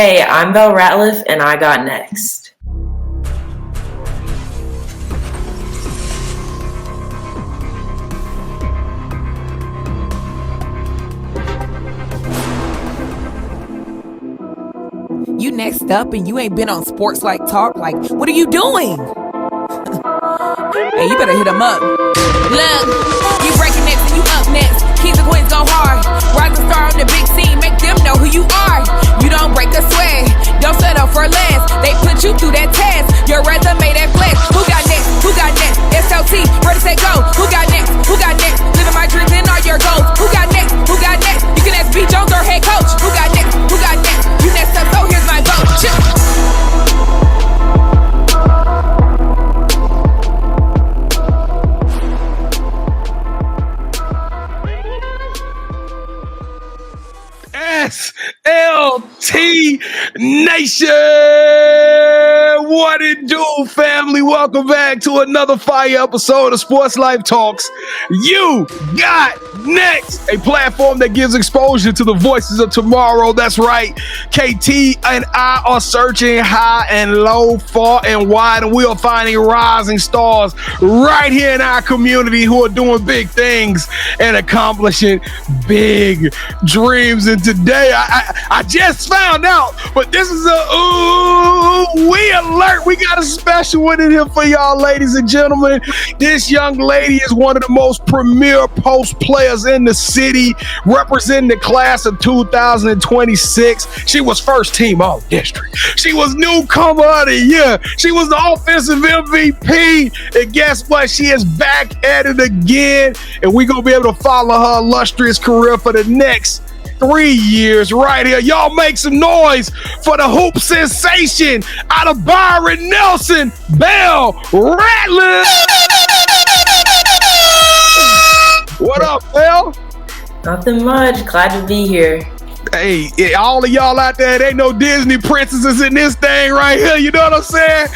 Hey, I'm Belle Ratliff, and I got next. You next up and you ain't been on Sports Like Talk. Like, what are you doing? Hey, you better hit him up. Look, you breaking next and you up next. Kings and queens go hard. Rising star on the big scene, make them know who you are. You don't break a sweat, don't settle for less. They put you through that test, your resume that flex. Who got next? Who got next? SLT, ready, set, go. Who got next? Who got next? Living my dreams and all your goals. Who got next? Who got next? You can ask B. Jones or head coach. Who got next? Who got next? You next up, so here's my vote. SLT Nation, what it do, family? Welcome back to another fire episode of Sports Life Talks. You got next, a platform that gives exposure to the voices of tomorrow. That's right. KT and I are searching high and low, far and wide, and we are finding rising stars right here in our community who are doing big things and accomplishing big dreams. And today, I just found out, but this is we alert. We got a special one in here for y'all, ladies and gentlemen. This young lady is one of the most premier post players in the city, representing the class of 2026. She was first team all district. She was Newcomer of the year. She was the offensive MVP. And guess what? She is back at it again. And we're going to be able to follow her illustrious career for the next 3 years right here. Y'all make some noise for the hoop sensation out of Byron Nelson, Belle Ratliff. What up, Belle? Nothing much. Glad to be here. Hey, all of y'all out there, there ain't no Disney princesses in this thing right here. You know what I'm saying?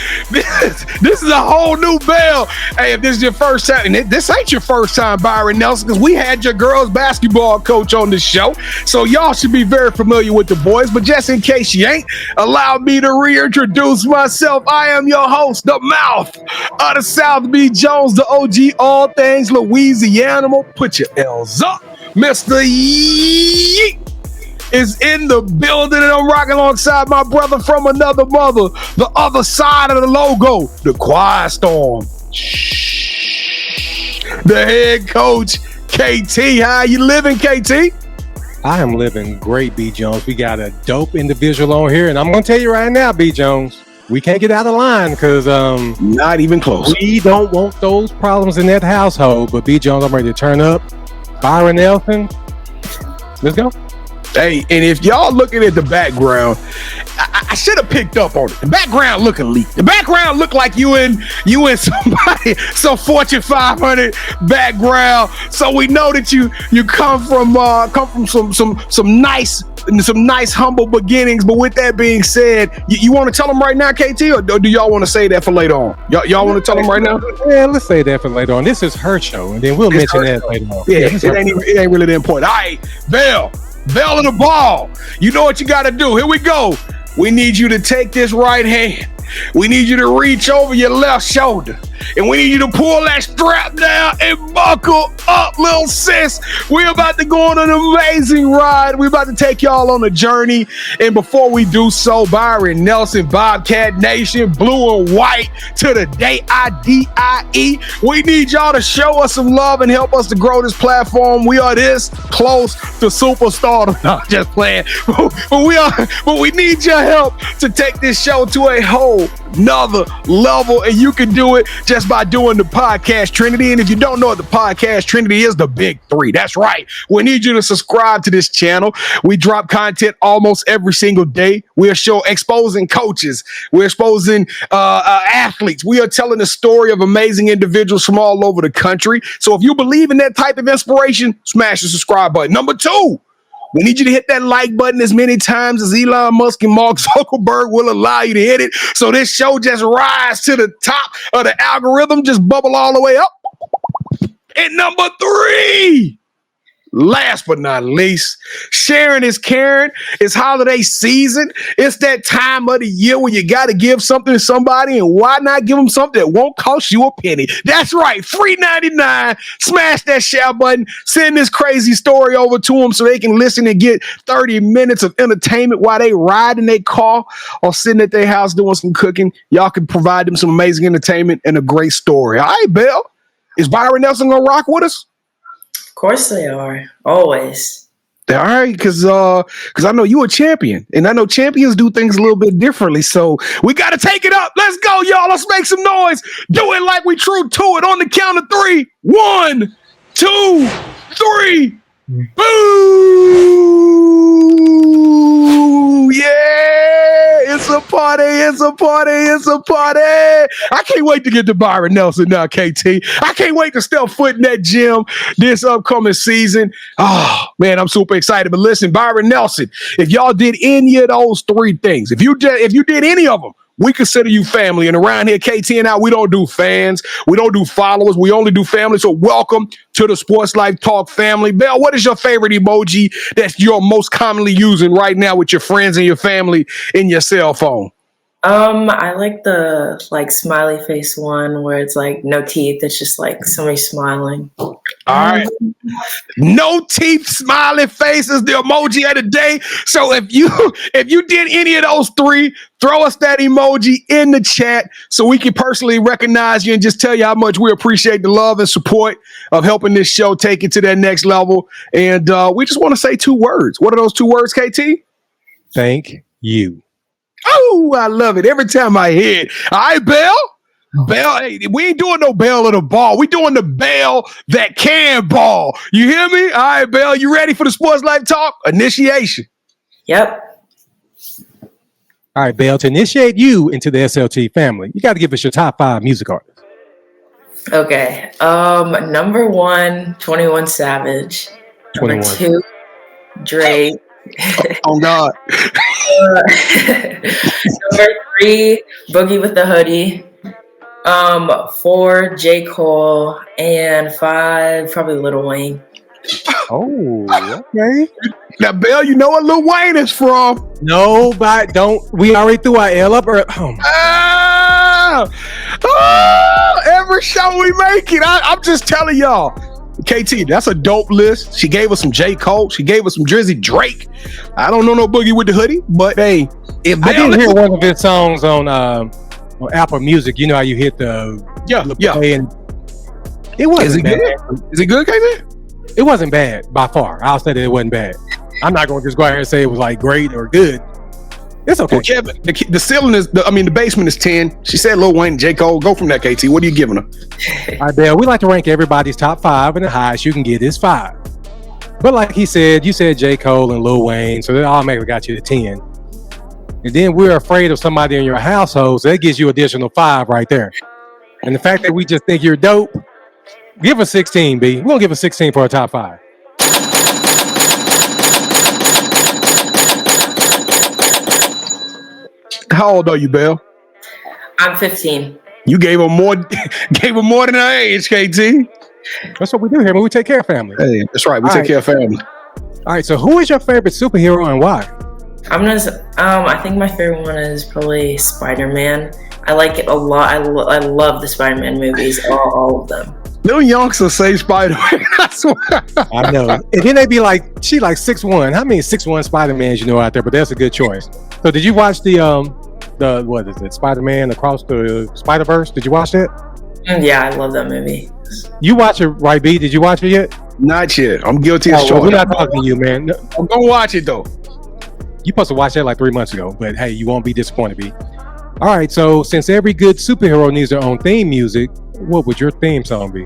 This is a whole new Belle. Hey, if this is your first time, and this ain't your first time, Byron Nelson, because we had your girls basketball coach on the show. So y'all should be very familiar with the boys. But just in case you ain't, allow me to reintroduce myself. I am your host, the mouth of the South, B. Jones, the OG, all things Louisiana. Put your L's up. Mr. Yeet is in the building, and I'm rocking alongside my brother from another mother, the other side of the logo, the Quiet Storm. The head coach, KT. How you living, KT? I am living great, B. Jones. We got a dope individual on here, and I'm going to tell you right now, B. Jones, we can't get out of line because not even close. We don't want those problems in that household. But B. Jones, I'm ready to turn up. Byron Nelson, let's go. Hey, and if y'all looking at the background, I should have picked up on it. The background look elite. The background look like you and somebody, some Fortune 500 background. So we know that you come from some nice humble beginnings. But with that being said, you want to tell them right now, KT, or do y'all want to say that for later on? Y'all want to tell them right now? Yeah, let's say that for later on. This is her show, and then we'll mention that later on. Yeah, it ain't really that important. All right, Belle in the ball. You know what you got to do. Here we go. We need you to take this right hand. We need you to reach over your left shoulder. And we need you to pull that strap down and buckle up, little sis. We're about to go on an amazing ride. We're about to take y'all on a journey. And before we do so, Byron Nelson, Bobcat Nation, blue and white to the day I-D-I-E. We need y'all to show us some love and help us to grow this platform. We are this close to superstardom. No, just playing. But we need your help to take this show to a whole nother level. And you can do it just by doing the podcast Trinity. And if you don't know what the podcast Trinity is, the big three. That's right. We need you to subscribe to this channel. We drop content almost every single day. We are exposing coaches. We're exposing athletes. We are telling the story of amazing individuals from all over the country. So if you believe in that type of inspiration, smash the subscribe button. Number 2, we need you to hit that like button as many times as Elon Musk and Mark Zuckerberg will allow you to hit it. So this show just rise to the top of the algorithm, just bubble all the way up. And number 3, last but not least, sharing is caring. It's holiday season. It's that time of the year where you got to give something to somebody, and why not give them something that won't cost you a penny? That's right, free 99. Smash that share button. Send this crazy story over to them so they can listen and get 30 minutes of entertainment while they ride in their car or sitting at their house doing some cooking. Y'all can provide them some amazing entertainment and a great story. All right, Belle, is Byron Nelson gonna rock with us? Of course they are. Always. All right, because I know you a champion, and I know champions do things a little bit differently. So we got to take it up. Let's go, y'all. Let's make some noise. Do it like we true to it on the count of 3. 1, 2, 3. Boo! Yeah, it's a party. It's a party. It's a party. I can't wait to get to Byron Nelson now, KT. I can't wait to step foot in that gym this upcoming season. Oh, man, I'm super excited. But listen, Byron Nelson, if y'all did any of those 3 things, if you did any of them, we consider you family. And around here, KT and I, we don't do fans. We don't do followers. We only do family. So welcome to the Sports Life Talk family. Belle, what is your favorite emoji that you're most commonly using right now with your friends and your family in your cell phone? I like the smiley face one where it's like no teeth. It's just like somebody smiling. All right. No teeth, smiley face is the emoji of the day. So if you did any of those 3, throw us that emoji in the chat so we can personally recognize you and just tell you how much we appreciate the love and support of helping this show take it to that next level. And we just want to say 2 words. What are those 2 words, KT? Thank you. Oh, I love it. Every time I hear it. All right, Belle. Belle, hey, we ain't doing no Belle of the ball. We doing the Belle that can ball. You hear me? All right, Belle, you ready for the Sports Life Talk? Initiation. Yep. All right, Belle, to initiate you into the SLT family, you got to give us your top 5 music artists. Okay. Number 1, 21 Savage. 21. Number 2, Drake. Oh, God. Number 3, Boogie with the Hoodie. 4, J. Cole. And 5, probably Lil Wayne. Oh, okay. Now, Belle, you know what Lil Wayne is from. No, but don't. We already threw our L up. Every show we make it. I'm just telling y'all. KT, that's a dope list. She gave us some J. Cole. She gave us some Drizzy Drake. I don't know no Boogie with the Hoodie, but hey, if I didn't hear one of his songs on Apple Music. You know how you hit the play and it wasn't. Is it bad. good? Is it good, KT? It wasn't bad by far. I'll say that it wasn't bad. I'm not going to just go ahead and say it was like great or good. It's okay. Well, Kevin, the ceiling is, the basement is 10. She said Lil Wayne, J. Cole. Go from that, KT. What are you giving her? All right, Belle, we like to rank everybody's top 5, and the highest you can get is 5. But like he said, you said J. Cole and Lil Wayne, so that automatically got you to 10. And then we're afraid of somebody in your household, so that gives you additional 5 right there. And the fact that we just think you're dope, give us 16, B. We're going to give us 16 for our top 5. How old are you, Belle? I'm 15. You gave her more than her age, KT. That's what we do here, man. We take care of family. Hey, that's right. We take care of family. All right, so who is your favorite superhero and why? I think my favorite one is probably Spider-Man. I like it a lot. I love the Spider-Man movies, all of them. Little youngsters say Spider-Man. I swear. I know. And then they be like, she like 6'1". How many 6'1" Spider-Mans you know out there? But that's a good choice. So did you watch the what is it? Spider-Man Across the Spider-Verse? Did you watch that? Yeah, I love that movie. You watch it, right, B? Did you watch it yet? Not yet. I'm guilty as charged. We're not talking to you, man. I'm gonna watch it though. You supposed to watch that like 3 months ago, but hey, you won't be disappointed, B. All right, so since every good superhero needs their own theme music, what would your theme song be?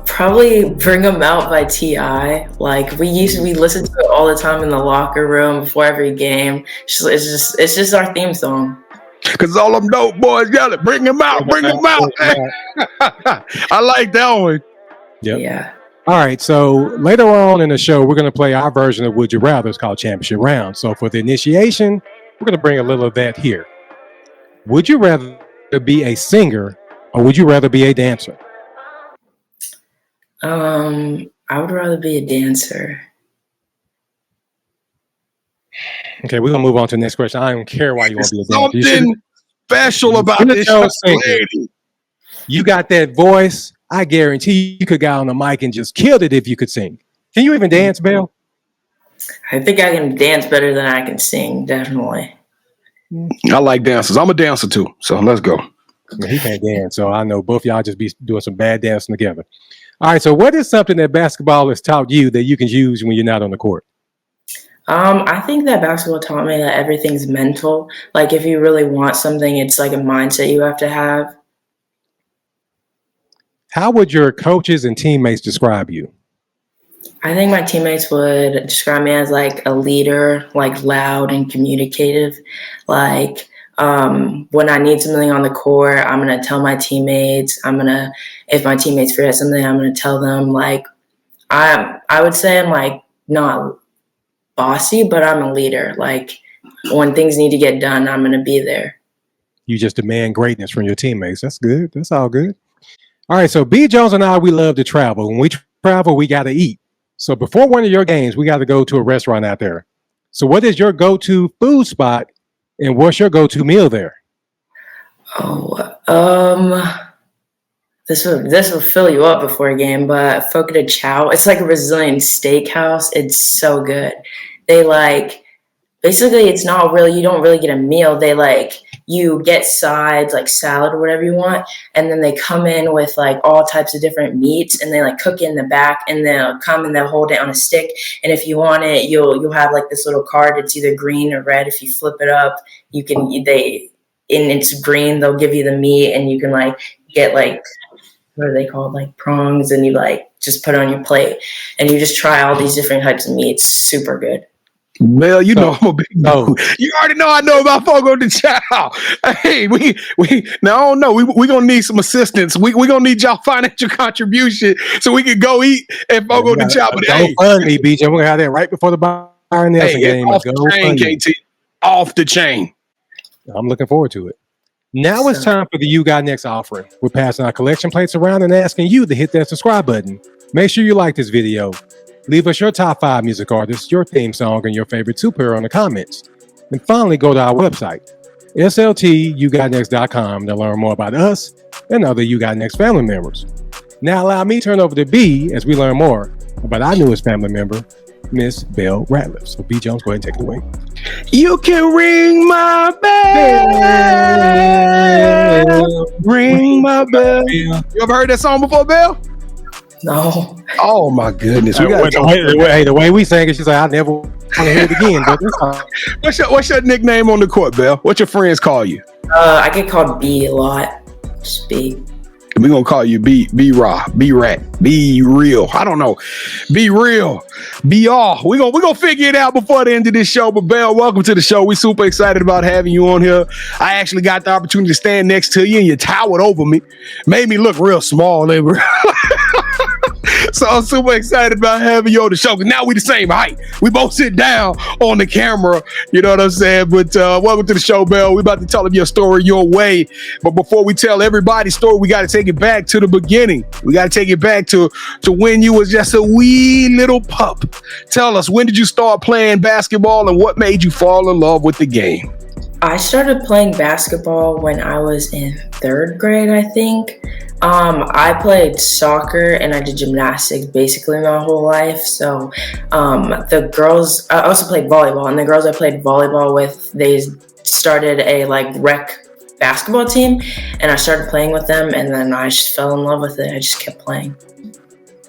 Probably Bring 'Em Out by T.I. Like we listen to it all the time in the locker room before every game. It's just our theme song. Cause all them dope boys yelling, bring them out, bring them out. I like that one. Yep. Yeah. All right, so later on in the show, we're going to play our version of Would You Rather. It's called Championship Round. So for the initiation, we're going to bring a little of that here. Would you rather be a singer or would you rather be a dancer? I would rather be a dancer. Okay, we're gonna move on to the next question. I don't care why you want to be a dancer. Something special about this young lady. You got that voice. I guarantee you could get on the mic and just killed it if you could sing. Can you even dance, Belle? I think I can dance better than I can sing, definitely. I like dancers. I'm a dancer too, so let's go. He can't dance, so I know both y'all just be doing some bad dancing together. All right, so what is something that basketball has taught you that you can use when you're not on the court? I think that basketball taught me that everything's mental. Like, if you really want something, it's like a mindset you have to have. How would your coaches and teammates describe you? I think my teammates would describe me as like a leader, like loud and communicative. Like, when I need something on the court, I'm going to tell my teammates. If my teammates forget something, I'm going to tell them. Like, I would say I'm like not bossy, but I'm a leader. Like, when things need to get done, I'm going to be there. You just demand greatness from your teammates. That's good. That's all good. All right. So B. Jones and I, we love to travel. When we travel, we got to eat. So before one of your games, we got to go to a restaurant out there. So what is your go-to food spot and what's your go-to meal there? This will fill you up before a game, but Fogo de Chao, it's like a Brazilian steakhouse. It's so good. They basically it's not really, you don't really get a meal. You get sides, like salad or whatever you want, and then they come in with like all types of different meats, and they like cook it in the back, and they'll come and they'll hold it on a stick. And if you want it, you'll have like this little card. It's either green or red. If you flip it up, and it's green, they'll give you the meat, and you can like get like, what are they called? Like prongs, and you like just put it on your plate, and you just try all these different types of meats. Super good. Well, you know I'm a big dude. You already know I know about Fogo de Chao. Hey, we now I don't know. We gonna need some assistance. We gonna need y'all financial contribution so we can go eat at Fogo de Chao. But hey, fund me, BJ. We're gonna have that right before the Byron Nelson game. Off the chain, KT. Off the chain. I'm looking forward to it. Now it's time for the You Got Next offering. We're passing our collection plates around and asking you to hit that subscribe button. Make sure you like this video. Leave us your top 5 music artists, your theme song, and your favorite superhero in the comments. And finally, go to our website, SLTUGotNext.com, to learn more about us and other You Got Next family members. Now allow me to turn over to B as we learn more about our newest family member, Miss Belle Ratliff. So B. Jones, go ahead and take it away. You can ring my bell. Ring my bell. You ever heard that song before, Belle? No. Oh my goodness. The way we sang it, she's like, I never want to hear it again. But what's your nickname on the court, Belle? What your friends call you? I get called B a lot. Just B. We're gonna call you B Raw, B Rat, Be Real. I don't know. Be real. Be all. We're gonna figure it out before the end of this show. But Belle, welcome to the show. We're super excited about having you on here. I actually got the opportunity to stand next to you and you towered over me. Made me look real small. So I'm super excited about having you on the show. Because now we the same height. We both sit down on the camera. You know what I'm saying? But welcome to the show, Belle. We're about to tell your story your way. But before we tell everybody's story, we got to take it back to the beginning. We got to take it back to when you was just a wee little pup. Tell us, when did you start playing basketball and what made you fall in love with the game? I started playing basketball when I was in 3rd grade, I think. I played soccer and I did gymnastics basically my whole life. So the girls, I also played volleyball, and the girls I played volleyball with, they started a like rec basketball team, and I started playing with them, and then I just fell in love with it. I just kept playing.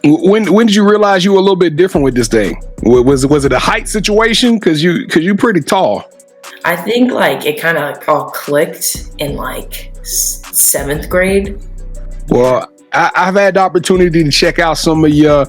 When did you realize you were a little bit different with this thing? Was it a height situation? Cause you're pretty tall. I think like it kind of all clicked in like 7th grade. Well, I've had the opportunity to check out some of your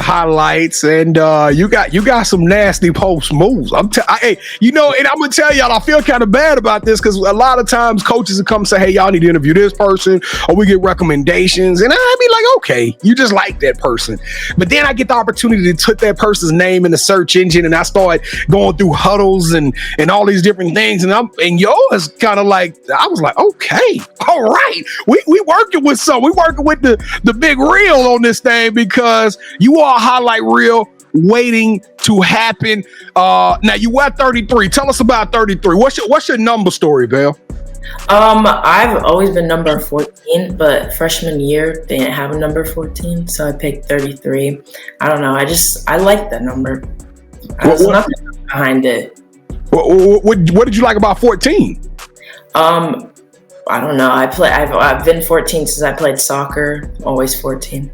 highlights, and you got some nasty post moves. Hey, you know, and I'm gonna tell y'all, I feel kind of bad about this because a lot of times coaches will come and say, "Hey, y'all need to interview this person," or we get recommendations, and I'd be like, "Okay, you just like that person," but then I get the opportunity to put that person's name in the search engine, and I start going through huddles and all these different things, and yours kind of like, I was like, okay, all right, we working with some. We working with the big reel on this thing because you are a highlight reel waiting to happen. Now you at 33. Tell us about 33. What's your number story, Belle? I've always been number 14, but freshman year they didn't have a number 14, so I picked 33. I don't know. I like that number. There's nothing behind it. What did you like about 14? I don't know. I've been 14 since I played soccer. Always 14.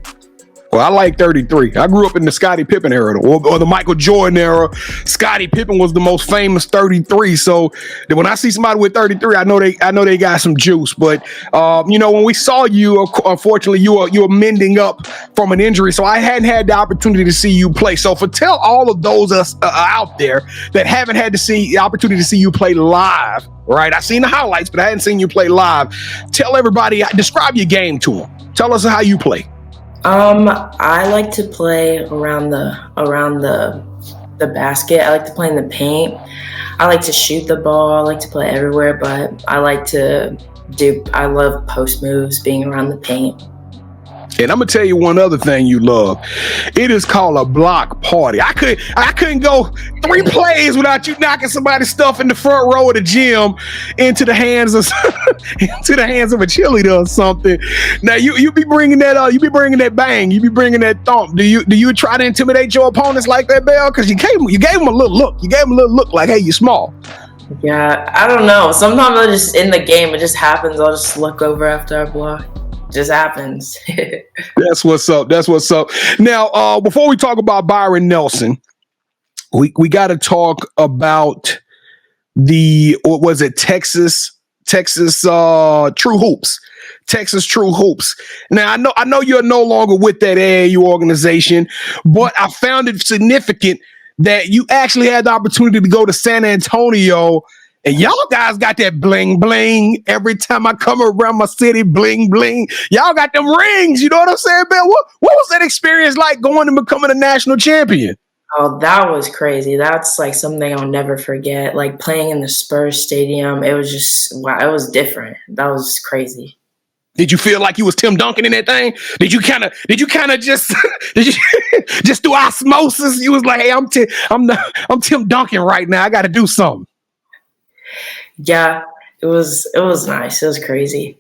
Well, I like 33. I grew up in the Scottie Pippen era or the Michael Jordan era. Scottie Pippen was the most famous 33. So when I see somebody with 33, I know they got some juice. But when we saw you, unfortunately, you were mending up from an injury. So I hadn't had the opportunity to see you play. So tell all of those out there that haven't had the opportunity to see you play live. Right, I've seen the highlights, but I hadn't seen you play live. Tell everybody, describe your game to them. Tell us how you play. I like to play around the basket. I like to play in the paint. I like to shoot the ball. I like to play everywhere, but I love post moves, being around the paint. And I'm gonna tell you one other thing you love. It is called a block party. I couldn't go 3 plays without you knocking somebody's stuff in the front row of the gym into the hands of a cheerleader or something. Now you be bringing that you be bringing that bang, you be bringing that thump. Do you try to intimidate your opponents like that, Belle? Because you gave them a little look. You gave them a little look like, hey, you small. Yeah, I don't know. Sometimes I just in the game it just happens. I'll just look over after I block. Just happens. That's what's up. Now, before we talk about Byron Nelson, we got to talk about Texas True Hoops. Texas True Hoops. Now, I know you're no longer with that AAU organization, but I found it significant that you actually had the opportunity to go to San Antonio. And y'all guys got that bling bling. Every time I come around my city, bling bling. Y'all got them rings. You know what I'm saying, Belle? What was that experience like going and becoming a national champion? Oh, that was crazy. That's like something I'll never forget. Like playing in the Spurs Stadium, it was just wow. It was different. That was crazy. Did you feel like you was Tim Duncan in that thing? Did you kind of just just do osmosis? You was like, hey, I'm Tim Duncan right now. I got to do something. Yeah, it was nice. It was crazy.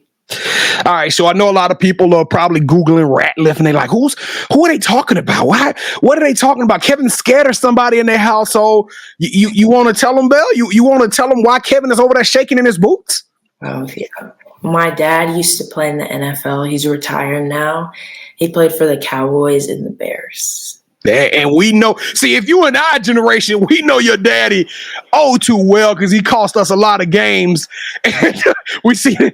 All right, so I know a lot of people are probably Googling Ratliff and they're like, who are they talking about? What are they talking about? Kevin scared of somebody in their household. You want to tell them, Belle? You want to tell them why Kevin is over there shaking in his boots? Oh, yeah. My dad used to play in the NFL. He's retired now. He played for the Cowboys and the Bears. And we know, see, if you in our generation, we know your daddy too well because he cost us a lot of games. And we seen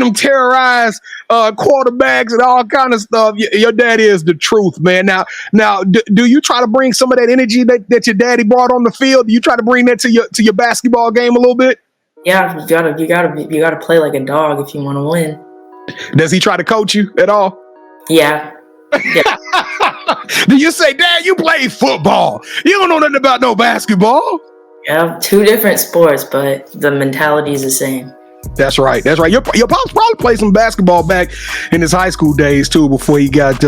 him terrorize quarterbacks and all kind of stuff. Your daddy is the truth, man. Now, do you try to bring some of that energy that your daddy brought on the field? Do you try to bring that to your basketball game a little bit? Yeah, you gotta play like a dog if you want to win. Does he try to coach you at all? Yeah. Do you say, Dad, you play football? You don't know nothing about no basketball. Yeah, 2 different sports, but the mentality is the same. That's right. Your pops probably played some basketball back in his high school days too, before he got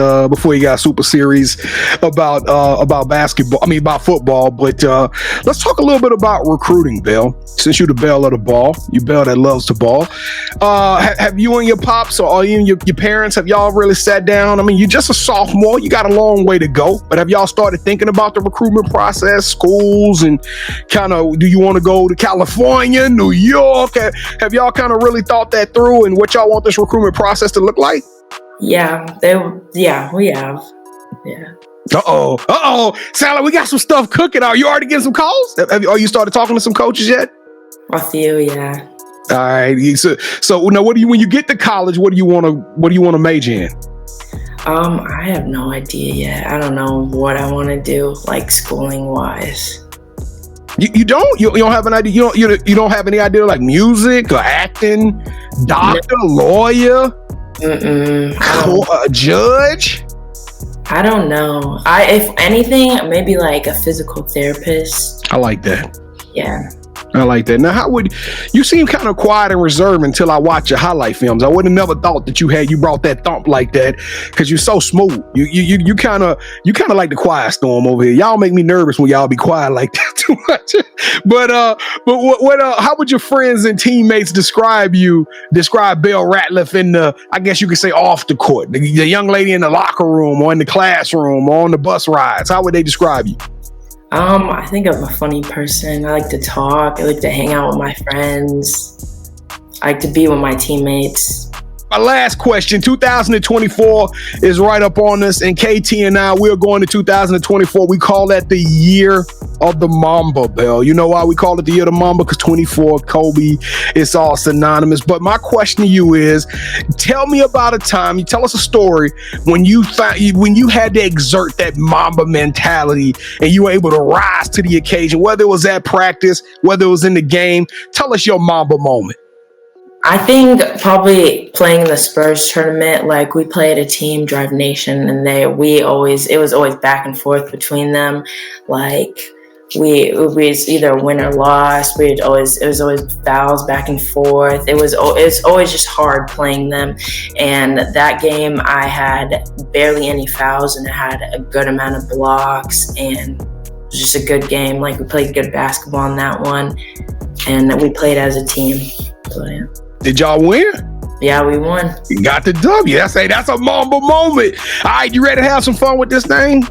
super serious about basketball. I mean, about football. But let's talk a little bit about recruiting, Belle. Since you're the Belle of the ball, you Belle that loves the ball. Have you and your pops or even your parents, have y'all really sat down? I mean, you're just a sophomore. You got a long way to go. But have y'all started thinking about the recruitment process, schools, and kind of, do you want to go to California, New York? Have y'all kind of really thought that through and what y'all want this recruitment process to look like? Yeah, we have. Yeah. Uh-oh. Sound like we got some stuff cooking. Are you already getting some calls? Are you started talking to some coaches yet? A few, yeah. All right. So now, when you get to college, what do you want to major in? I have no idea yet. I don't know what I want to do, like schooling wise. You don't have an idea. You don't have any idea, like music or acting, doctor, lawyer, judge. I don't know. If anything, maybe like a physical therapist. I like that. Yeah. I like that. Now, how would you seem kind of quiet and reserved until I watch your highlight films? I would have never thought that you brought that thump like that because you're so smooth. You kind of like the quiet storm over here. Y'all make me nervous when y'all be quiet like that too much. But how would your friends and teammates describe Belle Ratliff in the, I guess you could say, off the court, the young lady in the locker room or in the classroom or on the bus rides? How would they describe you? I think I'm a funny person. I like to talk. I like to hang out with my friends. I like to be with my teammates. My last question, 2024 is right up on us, and KT and I, we're going to 2024. We call that the year of the Mamba, Belle. You know why we call it the year of the Mamba? Because 24, Kobe, it's all synonymous. But my question to you is, tell me about a time, you tell us a story when you had to exert that Mamba mentality and you were able to rise to the occasion, whether it was at practice, whether it was in the game. Tell us your Mamba moment. I think probably playing in the Spurs tournament, like we played a team, Drive Nation, and it was always back and forth between them. Like we either win or loss. It was always fouls back and forth. It's always just hard playing them. And that game, I had barely any fouls, and I had a good amount of blocks, and it was just a good game. Like we played good basketball in that one, and we played as a team. So yeah. Did y'all win? Yeah, we won. You got the W. That's a Mamba moment. All right, you ready to have some fun with this thing,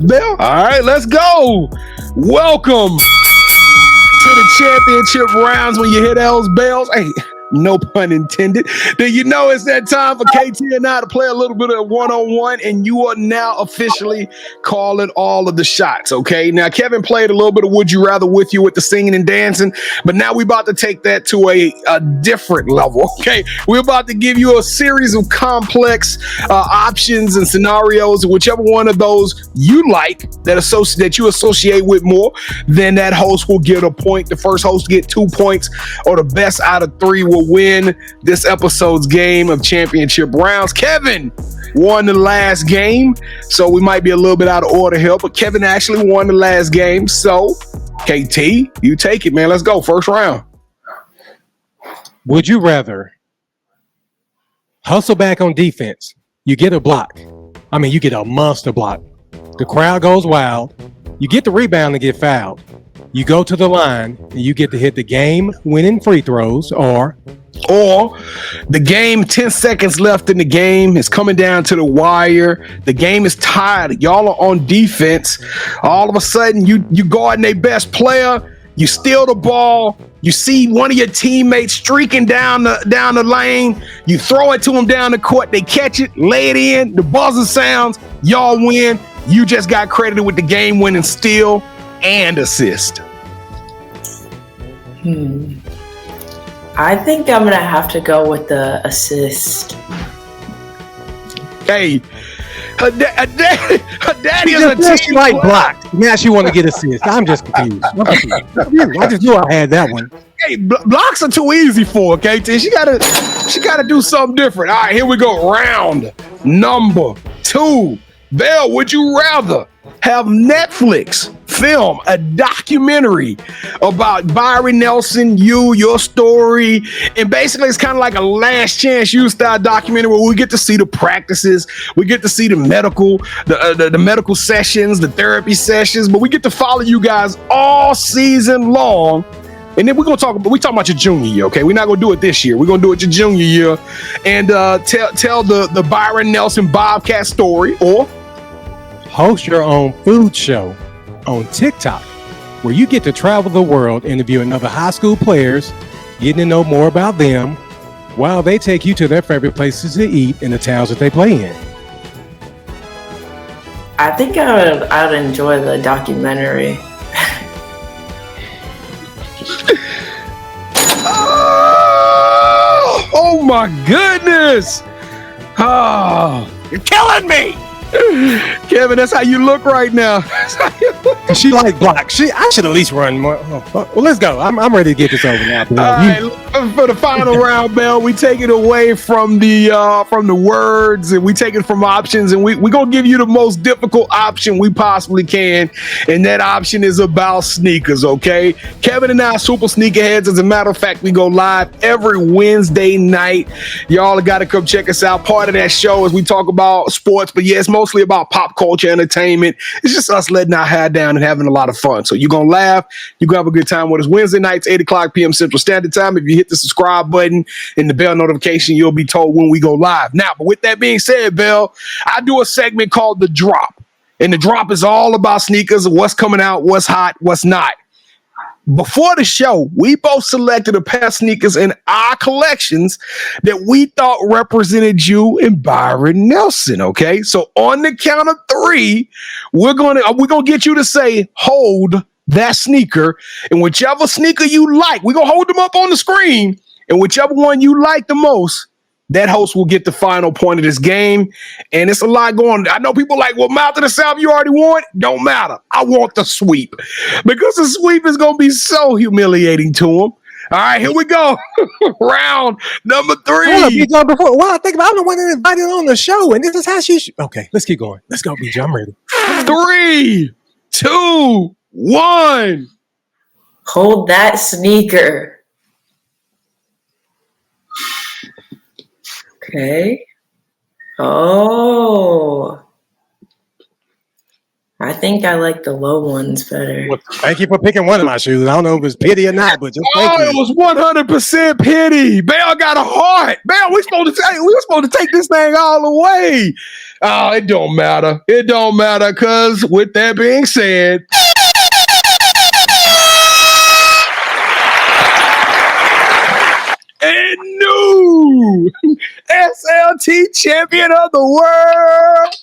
Belle? All right, let's go. Welcome to the championship rounds. When you hear those bells, hey, no pun intended. Then you know it's that time for KT and I to play a little bit of one-on-one, and you are now officially calling all of the shots, okay? Now, Kevin played a little bit of Would You Rather with you with the singing and dancing, but now we're about to take that to a different level, okay? We're about to give you a series of complex options and scenarios, whichever one of those you like that you associate with more, then that host will get a point. The first host get 2 points, or the best out of 3 will win this episode's game of championship rounds. Kevin won the last game, so we might be a little bit out of order here, but Kevin actually won the last game. So, KT, you take it, man. Let's go. First round. Would you rather hustle back on defense? You get a block. You get a monster block. The crowd goes wild. You get the rebound and get fouled. You go to the line and you get to hit the game-winning free throws, or the game, 10 seconds left in the game, is coming down to the wire. The game is tied. Y'all are on defense. All of a sudden, you guarding their best player. You steal the ball. You see one of your teammates streaking down the lane. You throw it to them down the court. They catch it, lay it in. The buzzer sounds. Y'all win. You just got credited with the game-winning steal and assist. I think I'm gonna have to go with the assist. Hey, her daddy is a team like block. Now she want to get assist. I'm just confused. I just knew I had that one. Hey, blocks are too easy for her, KT. She gotta do something different. All right, here we go. Round number 2. Belle, would you rather have Netflix film a documentary about Byron Nelson, your story, and basically it's kind of like a Last Chance You style documentary where we get to see the practices, we get to see the medical sessions, the therapy sessions, but we get to follow you guys all season long. And then we're talking about your junior year, okay? We're not gonna do it this year. We're gonna do it your junior year, and tell the Byron Nelson Bobcat story, or host your own food show on TikTok, where you get to travel the world interviewing other high school players, getting to know more about them, while they take you to their favorite places to eat in the towns that they play in. I think I would enjoy the documentary. Oh my goodness! Oh, you're killing me! Kevin, that's how you look right now. She like block. I should at least run more. Well, let's go. I'm ready to get this over now. All right, for the final round, Belle, we take it away from the words, and we take it from options, and we're gonna give you the most difficult option we possibly can, and that option is about sneakers. Okay, Kevin and I are super sneakerheads. As a matter of fact, we go live every Wednesday night. Y'all got to come check us out. Part of that show is we talk about sports, but yeah, it's mostly about pop culture, entertainment. It's just us letting our hair down and having a lot of fun. So you're gonna laugh, you're gonna have a good time with us. Wednesday nights, 8:00 p.m. Central Standard Time. If you hit the subscribe button and the bell notification, you'll be told when we go live. Now, but with that being said, Belle, I do a segment called The Drop. And The Drop is all about sneakers, what's coming out, what's hot, what's not. Before the show, we both selected a pair of sneakers in our collections that we thought represented you and Byron Nelson. Okay, so on the count of 3, we're gonna get you to say hold that sneaker, and whichever sneaker you like, we're gonna hold them up on the screen, and whichever one you like the most, that host will get the final point of this game. And it's a lot going on. I know people like, well, Mouth of the South, you already won. Don't matter. I want the sweep, because the sweep is going to be so humiliating to him. All right, here we go. Round number 3. Before, well, I think I'm the one that invited on the show, and this is how she Okay, let's keep going. Let's go, BJ. I'm ready. 3, 2, 1. Hold that sneaker. Okay. Oh. I think I like the low ones better. Well, thank you for picking one of my shoes. I don't know if it's pity or not, but just thank you. It was 100% pity. Belle got a heart. Belle, we were supposed to take this thing all the way. Oh, it don't matter. It don't matter, because with that being said, and new SLT champion of the world,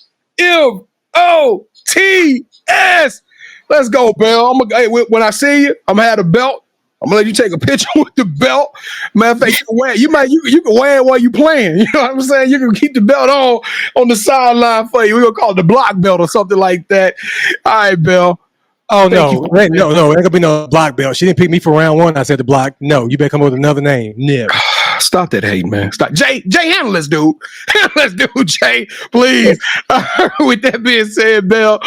MOTS. Let's go, Belle. When I see you, I'm gonna have the belt. I'm gonna let you take a picture with the belt. Matter of fact, you can wear it while you playing. You know what I'm saying? You can keep the belt on the sideline for you. We're gonna call it the block belt or something like that. All right, Belle. Oh, no, ain't gonna be no block belt. She didn't pick me for round 1. I said the block. No, you better come up with another name. Yeah. Stop that hate, man. Stop. Jay, handle this, dude. Let's do, Jay, please. With that being said, Belle,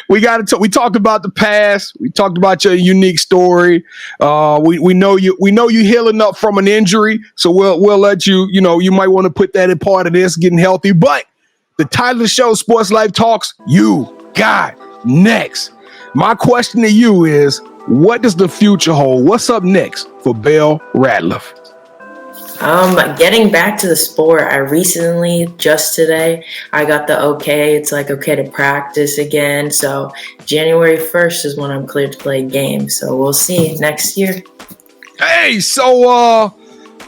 we talked about the past. We talked about your unique story. We know you healing up from an injury, so we'll let you. You might want to put that in part of this, getting healthy. But the title of the show, Sports Life Talks, You Got Next. My question to you is, what does the future hold? What's up next for Belle Ratliff? Getting back to the sport, I recently, just today, I got the okay. It's like okay to practice again. So January 1st is when I'm cleared to play games. So we'll see next year. Hey, so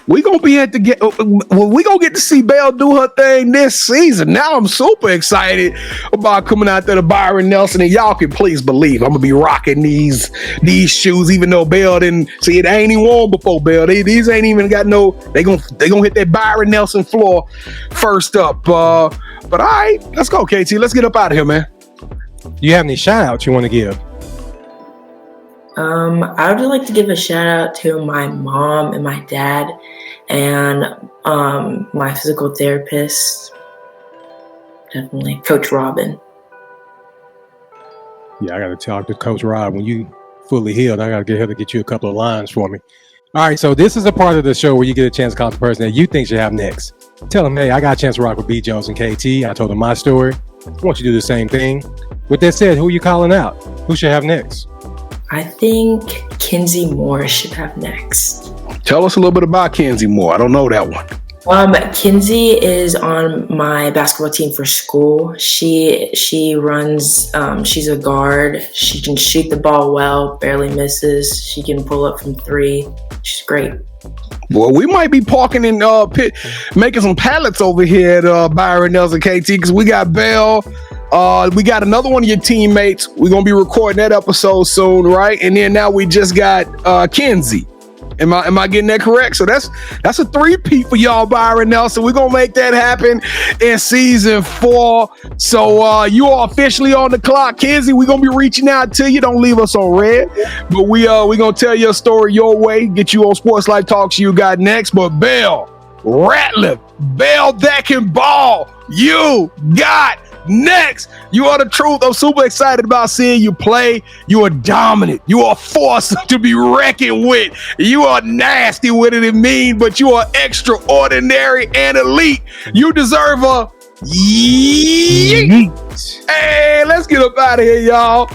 we gonna get to see Belle do her thing this season. Now I'm super excited about coming out there to Byron Nelson, and y'all can please believe I'm gonna be rocking these shoes, even though Belle didn't see it. Ain't even worn before, Belle. These ain't even got no. They gonna hit that Byron Nelson floor first up. But all right, let's go, KT. Let's get up out of here, man. You have any shout outs you want to give? I would like to give a shout out to my mom and my dad and my physical therapist, definitely Coach Robin. Yeah, I got to talk to Coach Rob. When you fully healed, I got to get her to get you a couple of lines for me. All right, so this is a part of the show where you get a chance to call the person that you think should have next. Tell them, hey, I got a chance to rock with B. Jones and KT. I told them my story. I want you to do the same thing. With that said, who are you calling out? Who should have next? I think Kinsey Moore should have next. Tell us a little bit about Kinsey Moore. I don't know that one. Kinsey is on my basketball team for school. She runs, she's a guard. She can shoot the ball well, barely misses. She can pull up from 3. She's great. Well, we might be parking in making some pallets over here at Byron Nelson KT, because we got Belle. We got another one of your teammates. We're going to be recording that episode soon, right? And then now we just got Kinsey. Am I getting that correct? So that's a 3-peat for y'all, Byron Nelson. We're gonna make that happen in season 4. So you are officially on the clock, Kenzie. We're gonna be reaching out to you. Don't leave us on red. But we gonna tell your story your way, get you on Sports Life Talks You Got Next. But Belle Ratliff, Belle that can ball, you got next. You are the truth. I'm super excited about seeing you play. You are dominant. You are a force to be reckoned with. You are nasty with it and mean, but you are extraordinary and elite. You deserve a yeet. Hey, let's get up out of here, y'all.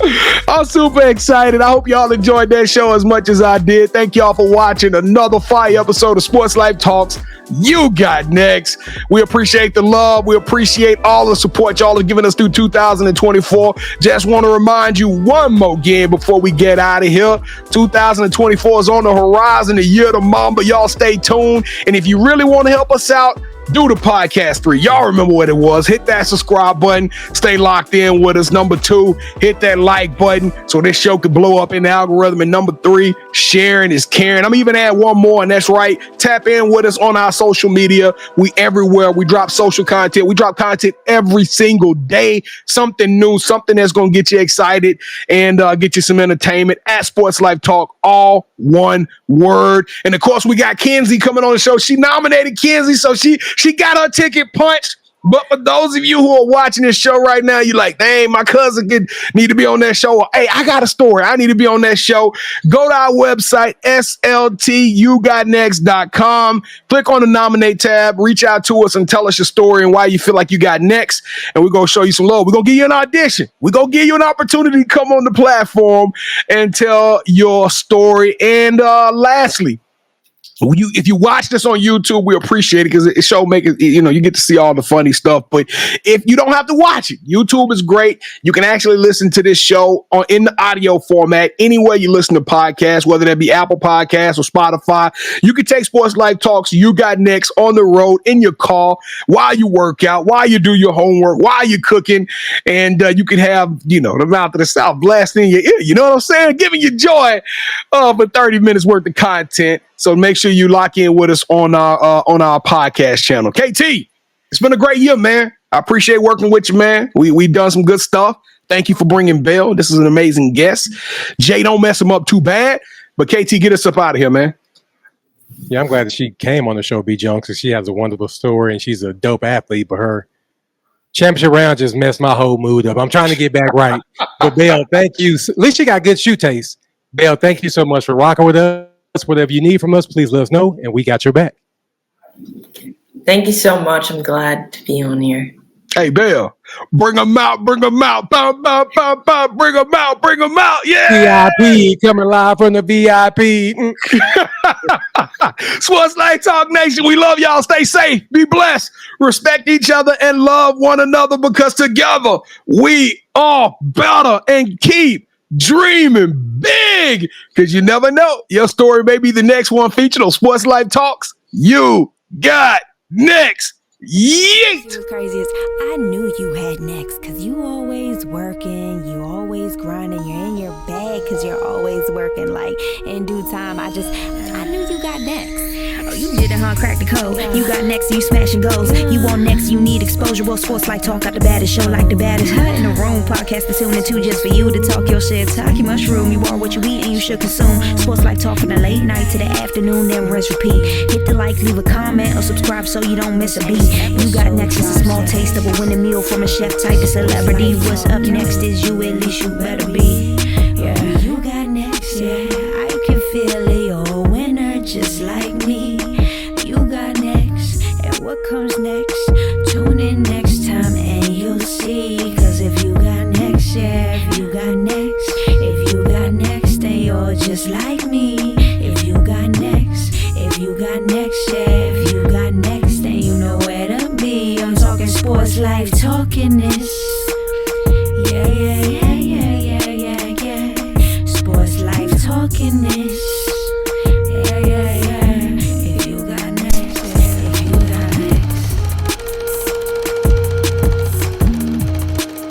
I'm super excited. I hope y'all enjoyed that show as much as I did. Thank y'all for watching another fire episode of Sports Life Talks You Got Next. We appreciate the love. We appreciate all the support y'all are giving us through 2024. Just want to remind you one more game before we get out of here. 2024 is on the horizon, the year of the Mamba. Y'all stay tuned. And if you really want to help us out, do the podcast 3. Y'all remember what it was. Hit that subscribe button. Stay locked in with us. Number 2, hit that like button so this show could blow up in the algorithm. And number 3, sharing is caring. I'm even add one more, and that's right. Tap in with us on our social media. We everywhere. We drop social content. We drop content every single day. Something new, something that's going to get you excited and get you some entertainment at Sports Life Talk, all one word. And of course, we got Kenzie coming on the show. She nominated Kenzie, so she got her ticket punched. But for those of you who are watching this show right now, you're like, dang, my cousin need to be on that show. Or, hey, I got a story. I need to be on that show. Go to our website, SLTUGotNext.com. Click on the nominate tab. Reach out to us and tell us your story and why you feel like you got next. And we're going to show you some love. We're going to give you an audition. We're going to give you an opportunity to come on the platform and tell your story. And lastly, if you watch this on YouTube, we appreciate it because it show you get to see all the funny stuff. But if you don't have to watch it, YouTube is great. You can actually listen to this show in the audio format anywhere you listen to podcasts, whether that be Apple Podcasts or Spotify. You can take Sports Life Talks You Got Next on the road, in your car, while you work out, while you do your homework, while you're cooking, and you can have the mouth of the South blasting in your ear. You know what I'm saying? Giving you joy for 30 minutes worth of content. So make sure you lock in with us on our podcast channel. KT, it's been a great year, man. I appreciate working with you, man. We done some good stuff. Thank you for bringing Belle. This is an amazing guest. Jay, don't mess him up too bad. But KT, get us up out of here, man. Yeah, I'm glad that she came on the show, B. Jones, because she has a wonderful story and she's a dope athlete. But her championship round just messed my whole mood up. I'm trying to get back right. But Belle, thank you. At least she got good shoe taste. Belle, thank you so much for rocking with us. Whatever you need from us, please let us know, and we got your back. Thank you so much. I'm glad to be on here. Hey, Belle, bring them out, bring them out, bum, bum, bum, bum, bring them out, bring them out, yeah! VIP, coming live from the VIP. Sports Life Talk Nation, we love y'all. Stay safe, be blessed, respect each other, and love one another because together we are better, and keep dreaming big, because you never know. Your story may be the next one featured on Sports Life Talks You Got Next. Yeet! What's crazy is I knew you had next because you always working, you always grinding, you're in your bag because you're always working. Like in due time, I knew you got next. Oh, you did it, huh? Crack the code. You got next, you smashing goals. You want next, you need exposure. Well, Sports Life Talk got the baddest show, like the baddest in the room. Podcast to tune into just for you to talk your shit. Talk your mushroom. You are what you eat and you should consume. Sports Life Talk from the late night to the afternoon, then rest repeat. Hit the like, leave a comment, or subscribe so you don't miss a beat. You got next is a small taste of a winning meal from a chef type of celebrity. What's up next is you, at least you better be.